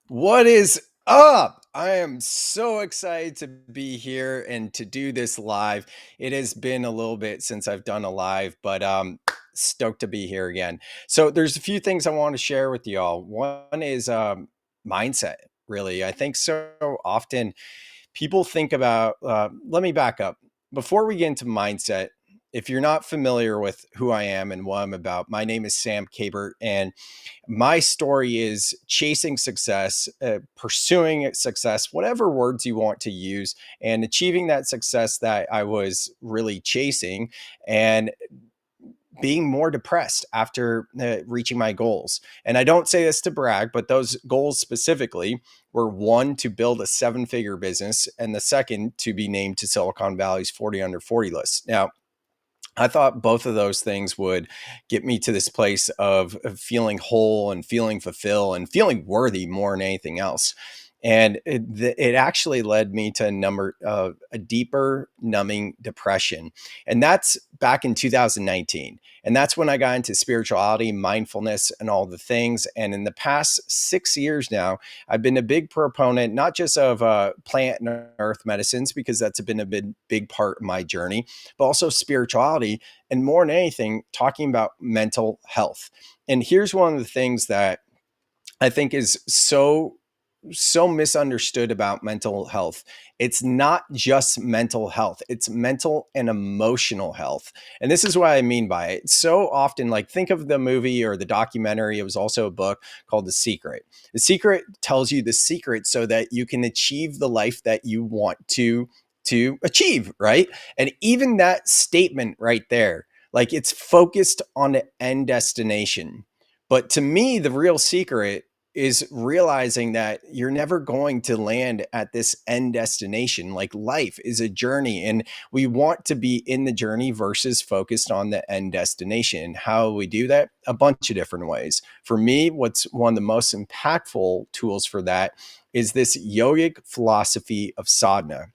What is up? I am so excited to be here and to do this live. It has been a little bit since I've done a live, but stoked to be here again. So there's a few things I want to share with y'all. One is mindset, really. I think so often people think about let me back up before we get into mindset. If you're not familiar with who I am and what I'm about, my name is Sam Kabert, and my story is chasing success, pursuing success, whatever words you want to use, and achieving that success that I was really chasing, and being more depressed after reaching my goals. And I don't say this to brag, but those goals specifically were one, to build a seven-figure business, and the second, to be named to Silicon Valley's 40 under 40 list. Now, I thought both of those things would get me to this place of feeling whole and feeling fulfilled and feeling worthy more than anything else. And it actually led me to a deeper numbing depression. And that's back in 2019. And that's when I got into spirituality, mindfulness, and all the things. And in the past 6 years now, I've been a big proponent, not just of plant and earth medicines, because that's been a big part of my journey, but also spirituality, and more than anything, talking about mental health. And here's one of the things that I think is so misunderstood about mental health. It's not just mental health, it's mental and emotional health. And this is what I mean by it. So often, like, think of the movie or the documentary, it was also a book called The Secret. The Secret tells you the secret so that you can achieve the life that you want to achieve, right? And even that statement right there, like, it's focused on the end destination. But to me, the real secret is realizing that you're never going to land at this end destination. Like, life is a journey, and we want to be in the journey versus focused on the end destination. How we do that? A bunch of different ways. For me, what's one of the most impactful tools for that is this yogic philosophy of sadhana.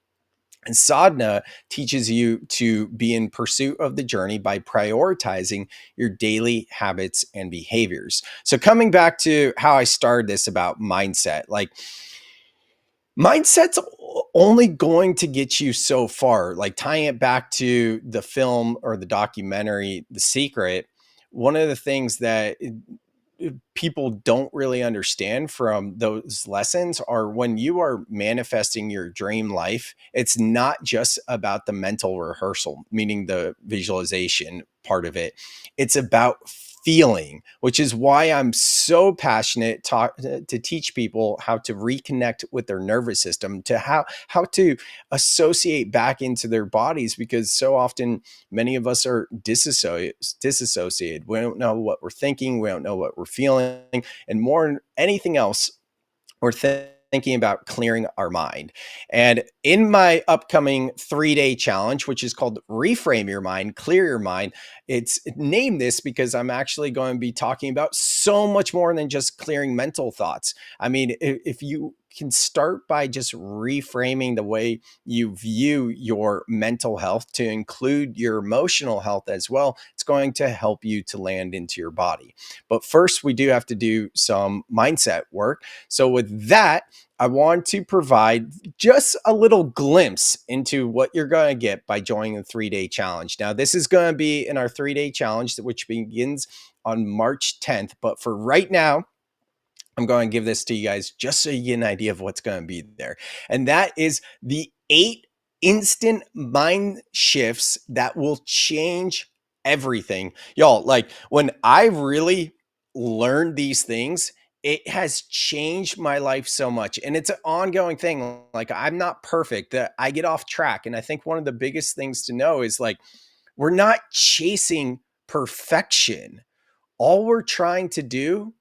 And sadhana teaches you to be in pursuit of the journey by prioritizing your daily habits and behaviors. So, coming back to how I started this about mindset, like, mindset's only going to get you so far. Like, tying it back to the film or the documentary, The Secret, one of the things that people don't really understand from those lessons are, when you are manifesting your dream life, it's not just about the mental rehearsal, meaning the visualization part of it. It's about feeling, which is why I'm so passionate to teach people how to reconnect with their nervous system, to how to associate back into their bodies, because so often many of us are disassociated. We don't know what we're thinking. We don't know what we're feeling. And more than anything else, we're thinking about clearing our mind. And in my upcoming 3-day challenge, which is called Reframe Your Mind, Clear Your Mind, it's named this because I'm actually going to be talking about so much more than just clearing mental thoughts. I mean, if you can start by just reframing the way you view your mental health to include your emotional health as well, it's going to help you to land into your body. But first, we do have to do some mindset work. So, with that, I want to provide just a little glimpse into what you're going to get by joining the 3-day challenge. Now, this is going to be in our 3-day challenge, which begins on March 10th. But for right now, I'm going to give this to you guys just so you get an idea of what's going to be there. And that is the 8 instant mind shifts that will change everything. Y'all, like, when I really learned these things, it has changed my life so much. And it's an ongoing thing. Like, I'm not perfect. That I get off track. And I think one of the biggest things to know is, like, we're not chasing perfection. All we're trying to do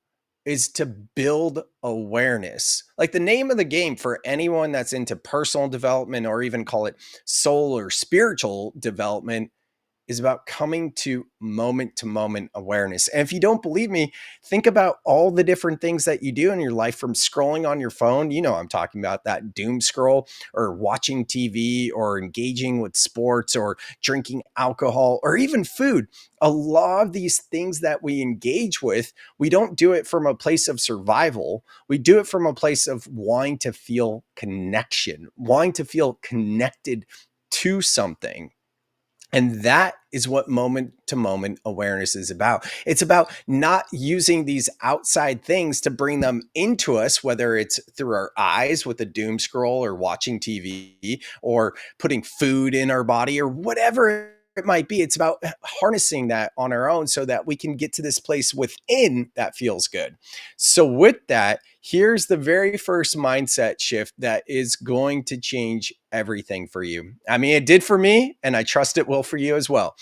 is to build awareness. Like, the name of the game for anyone that's into personal development, or even call it soul or spiritual development, is about coming to moment awareness. And if you don't believe me, think about all the different things that you do in your life, from scrolling on your phone. You know, I'm talking about that doom scroll, or watching TV, or engaging with sports, or drinking alcohol, or even food. A lot of these things that we engage with, we don't do it from a place of survival. We do it from a place of wanting to feel connection, wanting to feel connected to something. And that is what moment to moment awareness is about. It's about not using these outside things to bring them into us, whether it's through our eyes with a doom scroll, or watching TV, or putting food in our body, or whatever it might be. It's about harnessing that on our own so that we can get to this place within that feels good. So, with that, here's the very first mindset shift that is going to change everything for you. I mean, it did for me, and I trust it will for you as well.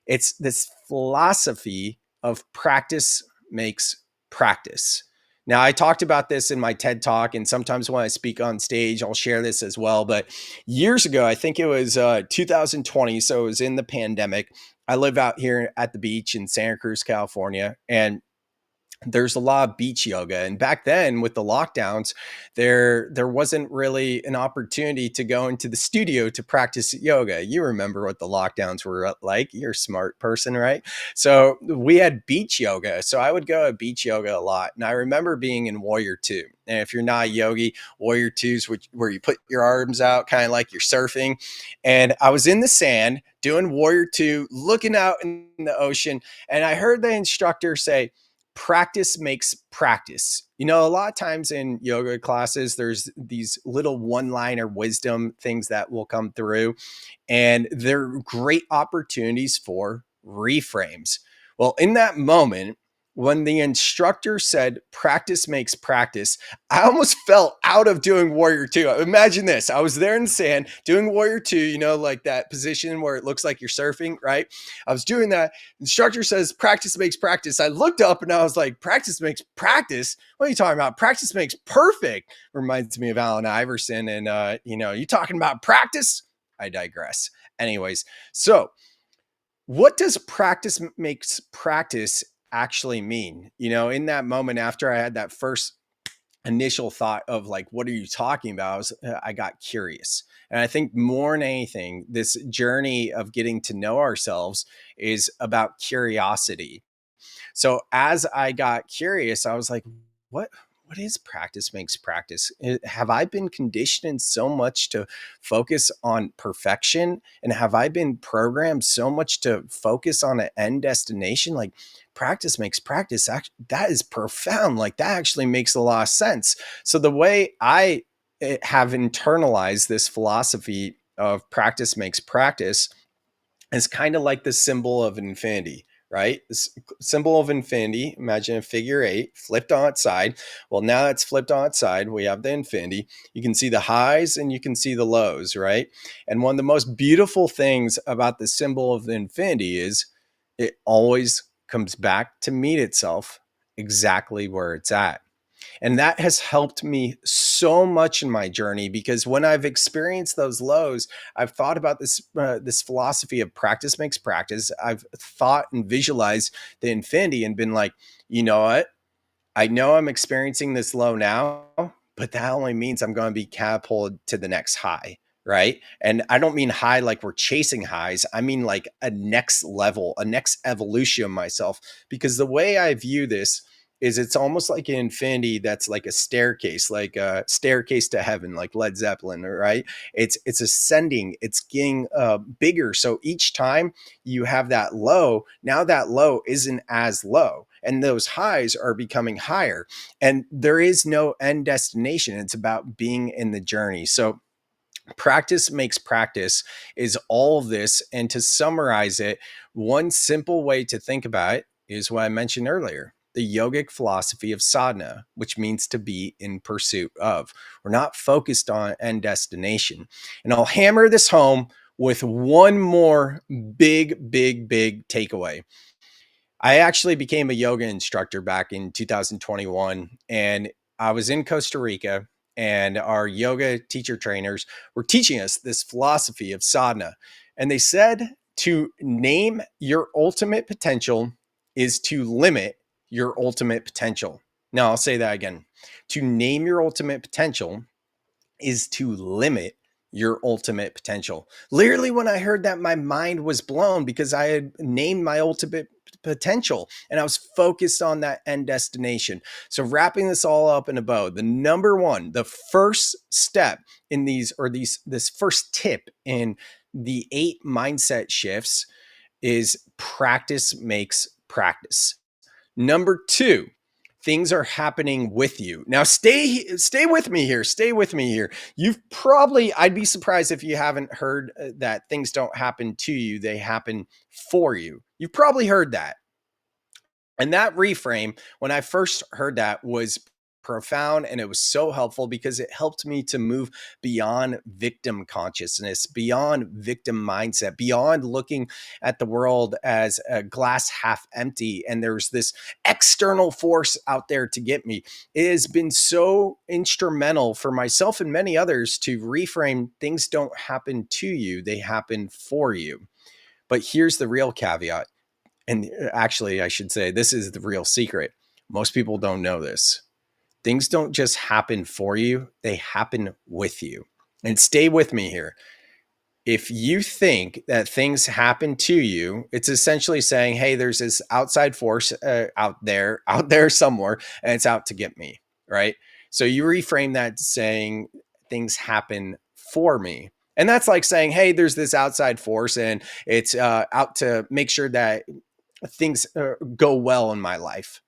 It's this philosophy of practice makes practice. Now, I talked about this in my TED talk, and sometimes when I speak on stage, I'll share this as well. But years ago, I think it was 2020, so it was in the pandemic. I live out here at the beach in Santa Cruz, California, and there's a lot of beach yoga. And back then, with the lockdowns, there wasn't really an opportunity to go into the studio to practice yoga. You remember what the lockdowns were like. You're a smart person, right? So we had beach yoga, so I would go to beach yoga a lot. And I remember being in Warrior 2. And if you're not a yogi, Warrior 2 is where you put your arms out, kind of like you're surfing. And I was in the sand doing Warrior 2, looking out in the ocean, and I heard the instructor say, practice makes practice. You know, a lot of times in yoga classes, there's these little one liner wisdom things that will come through, and they're great opportunities for reframes. Well, in that moment, when the instructor said practice makes practice, I almost fell out of doing Warrior 2. Imagine this. I was there in the sand doing Warrior 2, you know, like that position where it looks like you're surfing, right? I was doing that. Instructor says practice makes practice. I looked up and I was like, practice makes practice? What are you talking about? Practice makes perfect. Reminds me of Allen Iverson. And, you talking about practice? I digress. Anyways, so what does practice makes practice actually mean? You know, in that moment after I had that first initial thought of like, what are you talking about? I got curious. And I think more than anything, this journey of getting to know ourselves is about curiosity. So as I got curious, I was like, what what is practice makes practice? Have I been conditioned so much to focus on perfection? And have I been programmed so much to focus on an end destination? Like, practice makes practice. That is profound. Like, that actually makes a lot of sense. So the way I have internalized this philosophy of practice makes practice is kind of like the symbol of infinity, right? This symbol of infinity, imagine a figure eight flipped on its side. Well, now it's flipped on its side. We have the infinity. You can see the highs and you can see the lows, right? And one of the most beautiful things about the symbol of the infinity is it always comes back to meet itself exactly where it's at. And that has helped me so much in my journey, because when I've experienced those lows, I've thought about this philosophy of practice makes practice. I've thought and visualized the infinity and been like, you know what? I know I'm experiencing this low now, but that only means I'm going to be catapulted to the next high. Right. And I don't mean high like we're chasing highs. I mean like a next level, a next evolution of myself. Because the way I view this is it's almost like an infinity that's like a staircase, like a staircase to heaven, like Led Zeppelin, right? It's ascending, it's getting bigger. So each time you have that low, now that low isn't as low. And those highs are becoming higher. And there is no end destination. It's about being in the journey. So practice makes practice is all of this. And to summarize it, one simple way to think about it is what I mentioned earlier, the yogic philosophy of sadhana, which means to be in pursuit of. We're not focused on end destination. And I'll hammer this home with one more big takeaway. I actually became a yoga instructor back in 2021, and I was in Costa Rica, and our yoga teacher trainers were teaching us this philosophy of sadhana. And they said To name your ultimate potential is to limit your ultimate potential. Now, I'll say that again. To name your ultimate potential is to limit your ultimate potential. Literally, when I heard that, my mind was blown because I had named my ultimate potential and I was focused on that end destination. So, wrapping this all up in a bow, the number one, the first step in this first tip in the 8 mindset shifts is practice makes practice. Number two, things are happening with you. Now stay with me here. Stay with me here. You've probably I'd be surprised if you haven't heard that things don't happen to you, they happen for you. You've probably heard that. And that reframe, when I first heard that, was profound and it was so helpful because it helped me to move beyond victim consciousness, beyond victim mindset, beyond looking at the world as a glass half empty and there's this external force out there to get me. It has been so instrumental for myself and many others to reframe things don't happen to you, they happen for you. But here's the real caveat, and actually, I should say this is the real secret. Most people don't know this. Things don't just happen for you, they happen with you. And stay with me here. If you think that things happen to you, it's essentially saying, hey, there's this outside force out there somewhere, and it's out to get me, right? So you reframe that saying things happen for me. And that's like saying, hey, there's this outside force and it's out to make sure that things go well in my life.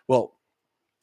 Well,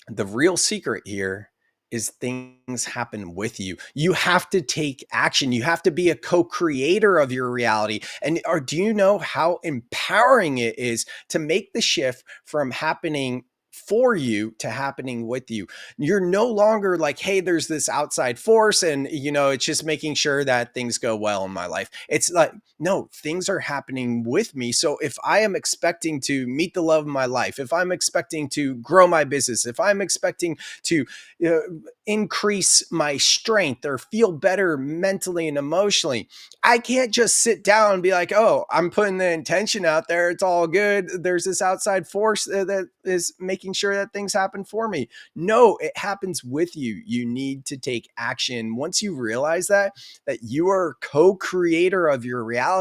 the real secret here is things happen with you. You have to take action. You have to be a co-creator of your reality. And or do you know how empowering it is to make the shift from happening for you to happening with you? You're no longer like, hey, there's this outside force and it's just making sure that things go well in my life. It's like, no, things are happening with me. So if I am expecting to meet the love of my life, if I'm expecting to grow my business, if I'm expecting to uh, increase my strength or feel better mentally and emotionally, I can't just sit down and be like, oh, I'm putting the intention out there. It's all good. There's this outside force that is making sure that things happen for me. No, it happens with you. You need to take action. Once you realize that you are co-creator of your reality,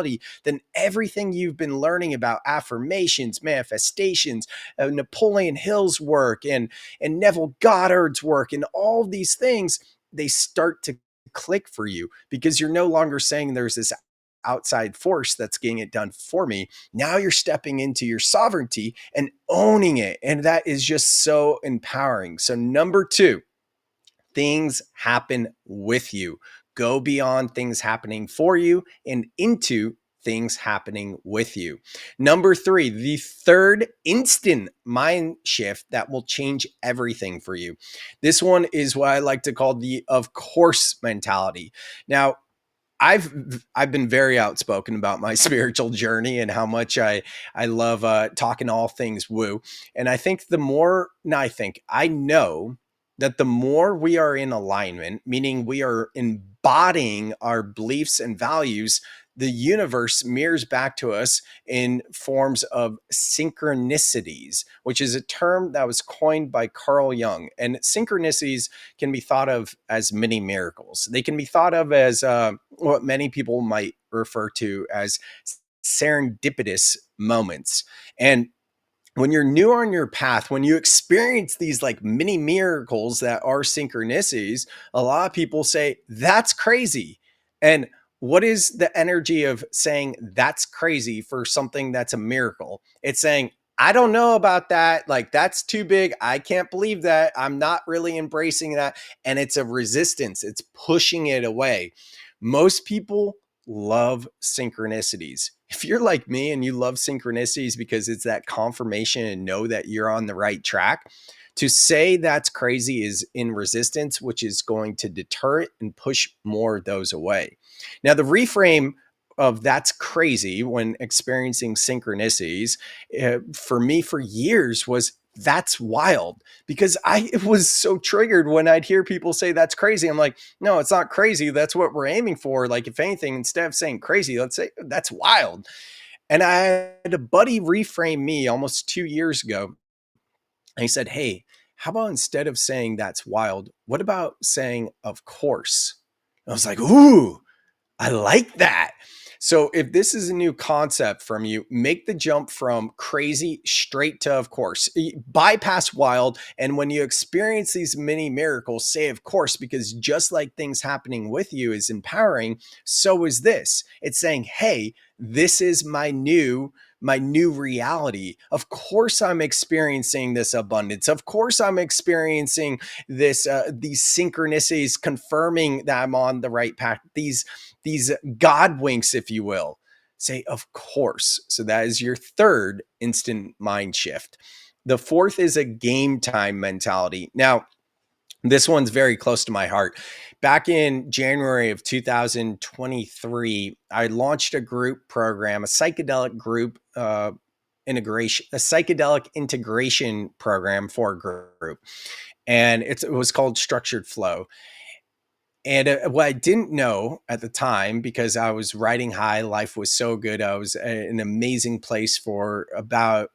then everything you've been learning about affirmations, manifestations, Napoleon Hill's work and Neville Goddard's work and all these things, they start to click for you because you're no longer saying there's this outside force that's getting it done for me. Now you're stepping into your sovereignty and owning it. And that is just so empowering. So, number two, things happen with you. Go beyond things happening for you and into things happening with you. Number three, the third instant mind shift that will change everything for you. This one is what I like to call the of course mentality. Now, I've been very outspoken about my spiritual journey and how much I love talking all things woo. And I think I know that the more we are in alignment, meaning we are embodying our beliefs and values, the universe mirrors back to us in forms of synchronicities, which is a term that was coined by Carl Jung. And synchronicities can be thought of as mini miracles. They can be thought of as what many people might refer to as serendipitous moments. And when you're new on your path, when you experience these like mini miracles that are synchronicities, a lot of people say, that's crazy. And what is the energy of saying that's crazy for something that's a miracle? It's saying, I don't know about that. Like, that's too big. I can't believe that. I'm not really embracing that. And it's a resistance, it's pushing it away. Most people love synchronicities. If you're like me and you love synchronicities because it's that confirmation and know that you're on the right track, to say that's crazy is in resistance, which is going to deter it and push more of those away. Now, the reframe of that's crazy when experiencing synchronicities for me for years was that's wild, because I was so triggered when I'd hear people say that's crazy. I'm like, no, it's not crazy. That's what we're aiming for. Like, if anything, instead of saying crazy, let's say that's wild. And I had a buddy reframe me almost 2 years ago. And he said, "Hey, how about instead of saying that's wild, what about saying, of course?" I was like, "Ooh, I like that." So if this is a new concept from you, make the jump from crazy straight to of course. Bypass wild. And when you experience these mini miracles, say of course, because just like things happening with you is empowering, so is this. It's saying, hey, this is my new reality. Of course I'm experiencing this abundance. Of course I'm experiencing these synchronicities confirming that I'm on the right path. These God winks, if you will. Say, of course. So that is your third instant mind shift. The fourth is a game time mentality. Now, this one's very close to my heart. Back in January of 2023, I launched a group program, a psychedelic group integration, a psychedelic integration program for a group. And it was called Structured Flow. And what I didn't know at the time, because I was riding high, life was so good. I was an amazing place for about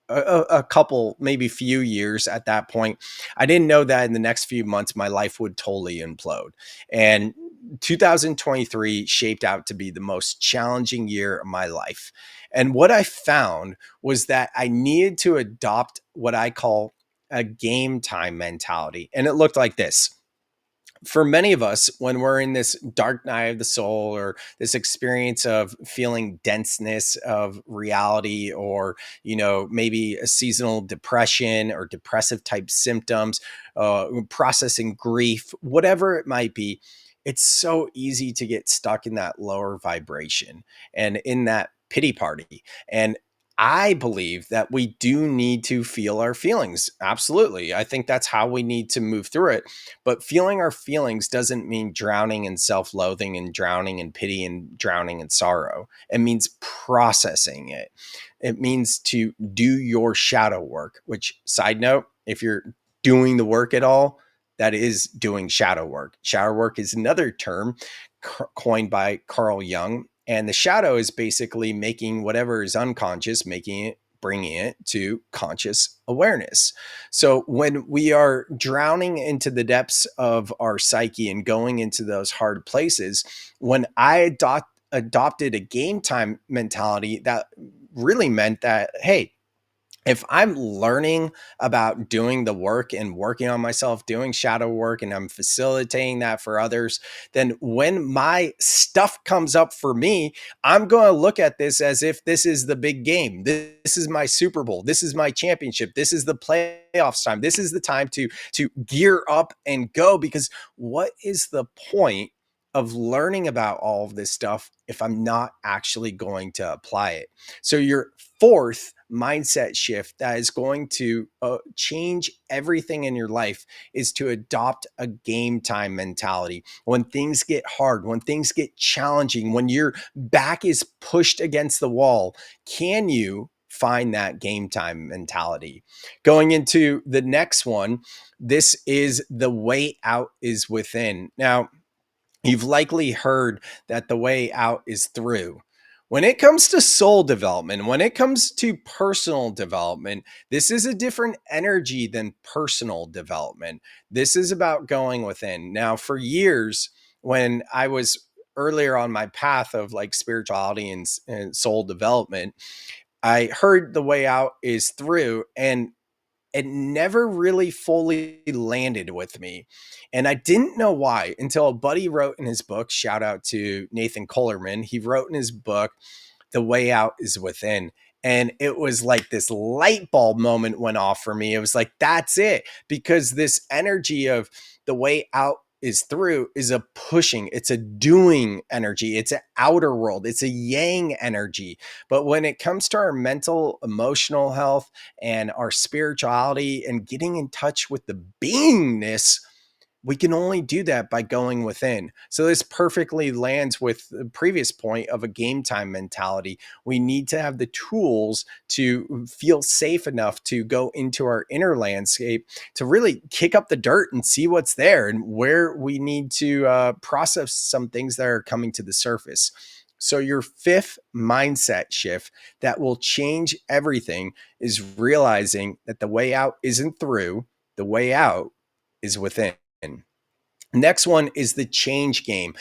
a couple, maybe few years at that point. I didn't know that in the next few months, my life would totally implode. And 2023 shaped out to be the most challenging year of my life. And what I found was that I needed to adopt what I call a game time mentality. And it looked like this: for many of us, when we're in this dark night of the soul, or this experience of feeling denseness of reality, or maybe a seasonal depression or depressive type symptoms, processing grief, whatever it might be, it's so easy to get stuck in that lower vibration and in that pity party. And I believe that we do need to feel our feelings. Absolutely. I think that's how we need to move through it. But feeling our feelings doesn't mean drowning in self loathing and drowning in pity and drowning in sorrow. It means processing it. It means to do your shadow work, which, side note, if you're doing the work at all, that is doing shadow work. Shadow work is another term coined by Carl Jung. And the shadow is basically making whatever is unconscious, making it, bringing it to conscious awareness. So when we are drowning into the depths of our psyche and going into those hard places, when I adopted a game time mentality, that really meant that, hey, if I'm learning about doing the work and working on myself, doing shadow work, and I'm facilitating that for others, then when my stuff comes up for me, I'm going to look at this as if this is the big game. This is my Super Bowl. This is my championship. This is the playoffs time. This is the time to gear up and go, because what is the point of learning about all of this stuff if I'm not actually going to apply it? So your fourth mindset shift that is going to change everything in your life is to adopt a game time mentality. When things get hard, when things get challenging, when your back is pushed against the wall, can you find that game time mentality? Going into the next one, this is the way out is within. Now, you've likely heard that the way out is through. When it comes to soul development, when it comes to personal development, this is a different energy than personal development. This is about going within. Now, for years, when I was earlier on my path of like spirituality and soul development, I heard the way out is through. And it never really fully landed with me. And I didn't know why until a buddy wrote in his book. Shout out to Nathan Kohlerman. He wrote in his book, The Way Out is Within. And it was like this light bulb moment went off for me. It was like, that's it. Because this energy of the way out is through is a pushing, it's a doing energy, it's an outer world, it's a yang energy. But when it comes to our mental, emotional health, and our spirituality and getting in touch with the beingness, we can only do that by going within. So this perfectly lands with the previous point of a game time mentality. We need to have the tools to feel safe enough to go into our inner landscape, to really kick up the dirt and see what's there and where we need to process some things that are coming to the surface. So, your fifth mindset shift that will change everything is realizing that the way out isn't through, the way out is within. Next one is the change game.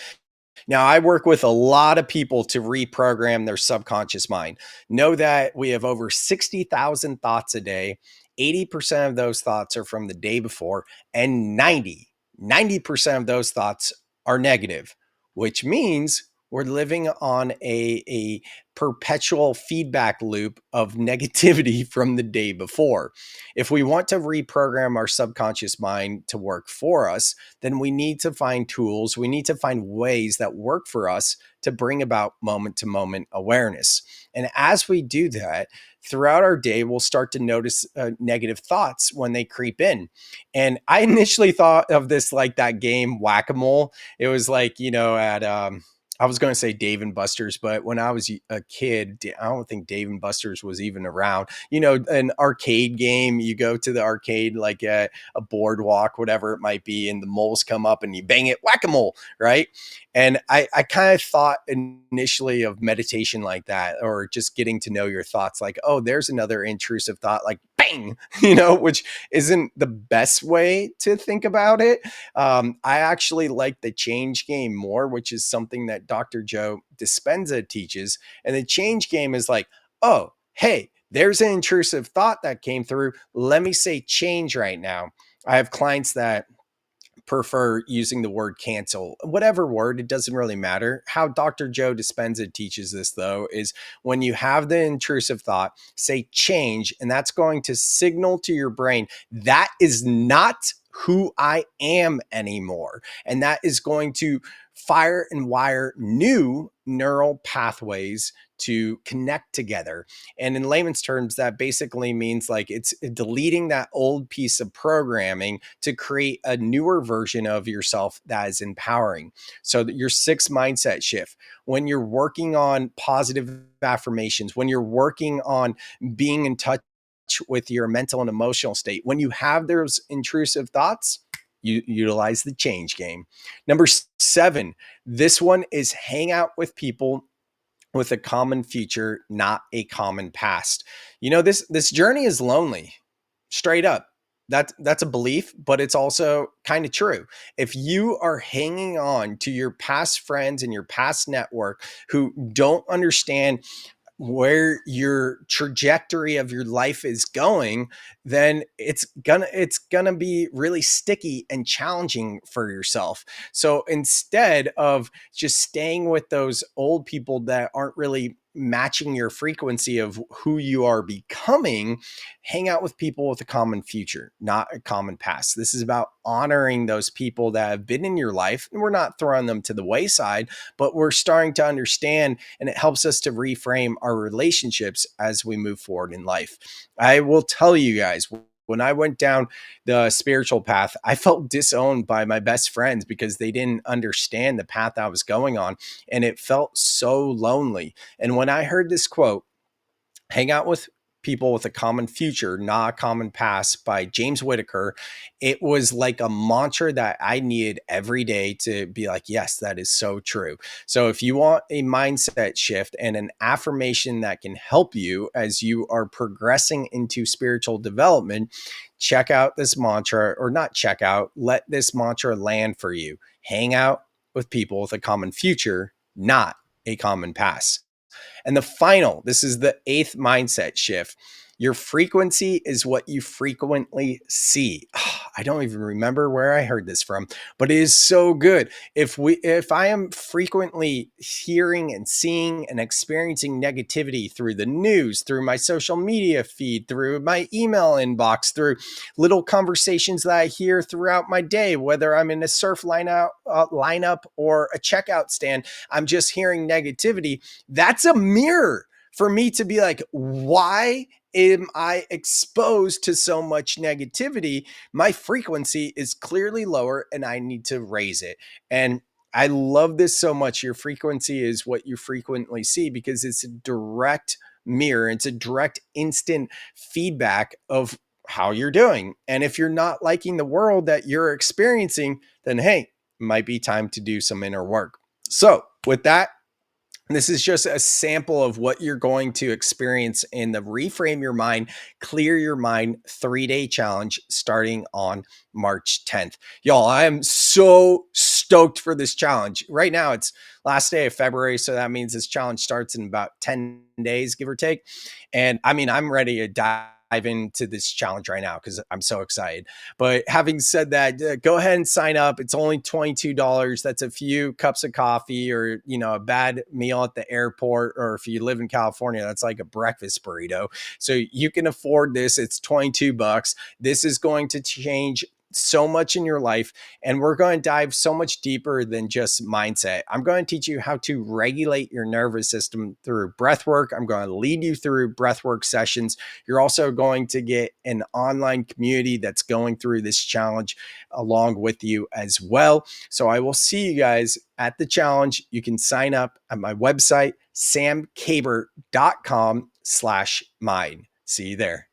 Now, I work with a lot of people to reprogram their subconscious mind. Know that we have over 60,000 thoughts a day. 80% of those thoughts are from the day before, and 90% of those thoughts are negative, which means we're living on a perpetual feedback loop of negativity from the day before. If we want to reprogram our subconscious mind to work for us, then we need to find tools. We need to find ways that work for us to bring about moment to moment awareness. And as we do that, throughout our day, we'll start to notice negative thoughts when they creep in. And I initially thought of this like that game Whack a Mole. It was like, I was going to say Dave and Buster's, but when I was a kid, I don't think Dave and Buster's was even around. An arcade game, you go to the arcade like at a boardwalk, whatever it might be, and the moles come up and you bang it, whack a mole, right? And I kind of thought initially of meditation like that, or just getting to know your thoughts, like, oh, there's another intrusive thought, like bang, which isn't the best way to think about it. I actually like the change game more, which is something that Dr. Joe Dispenza teaches. And the change game is like, oh, hey, there's an intrusive thought that came through. Let me say change right now. I have clients that prefer using the word cancel, whatever word, it doesn't really matter. How Dr. Joe Dispenza teaches this, though, is when you have the intrusive thought, say change, and that's going to signal to your brain that is not who I am anymore. And that is going to fire and wire new neural pathways to connect together. And in layman's terms, that basically means like it's deleting that old piece of programming to create a newer version of yourself that is empowering. So that your sixth mindset shift, when you're working on positive affirmations, when you're working on being in touch with your mental and emotional state, when you have those intrusive thoughts, you utilize the change game. Number seven, this one is hang out with people with a common future, not a common past. This journey is lonely, straight up. That's a belief, but it's also kind of true. If you are hanging on to your past friends and your past network who don't understand where your trajectory of your life is going, then it's gonna be really sticky and challenging for yourself. So instead of just staying with those old people that aren't really matching your frequency of who you are becoming, hang out with people with a common future, not a common past. This is about honoring those people that have been in your life, and we're not throwing them to the wayside, but we're starting to understand, and it helps us to reframe our relationships as we move forward in life. I will tell you guys, when I went down the spiritual path, I felt disowned by my best friends because they didn't understand the path I was going on. And it felt so lonely. And when I heard this quote, hang out with people with a common future, not a common past, by James Whitaker, it was like a mantra that I needed every day to be like, yes, that is so true. So if you want a mindset shift and an affirmation that can help you as you are progressing into spiritual development, check out this mantra, or not check out, let this mantra land for you. Hang out with people with a common future, not a common past. And the final, this is the eighth mindset shift. Your frequency is what you frequently see. I don't even remember where I heard this from, but it is so good. If I am frequently hearing and seeing and experiencing negativity through the news, through my social media feed, through my email inbox, through little conversations that I hear throughout my day, whether I'm in a surf lineup or a checkout stand, I'm just hearing negativity. That's a mirror for me to be like, why am I exposed to so much negativity? My frequency is clearly lower and I need to raise it. And I love this so much. Your frequency is what you frequently see, because it's a direct mirror. It's a direct instant feedback of how you're doing. And if you're not liking the world that you're experiencing, then hey, it might be time to do some inner work. So with that, This is just a sample of what you're going to experience in the Reframe Your Mind, Clear Your Mind 3-day challenge starting on March 10th. Y'all, I am so stoked for this challenge. Right now, it's last day of February. So that means this challenge starts in about 10 days, give or take. And I mean, I'm ready to dive into this challenge right now because I'm so excited. But having said that, go ahead and sign up. It's only $22. That's a few cups of coffee or, a bad meal at the airport. Or if you live in California, that's like a breakfast burrito. So you can afford this. It's 22 bucks. This is going to change so much in your life. And we're going to dive so much deeper than just mindset. I'm going to teach you how to regulate your nervous system through breath work. I'm going to lead you through breath work sessions. You're also going to get an online community that's going through this challenge along with you as well. So I will see you guys at the challenge. You can sign up at my website, samcaber.com/mine. See you there.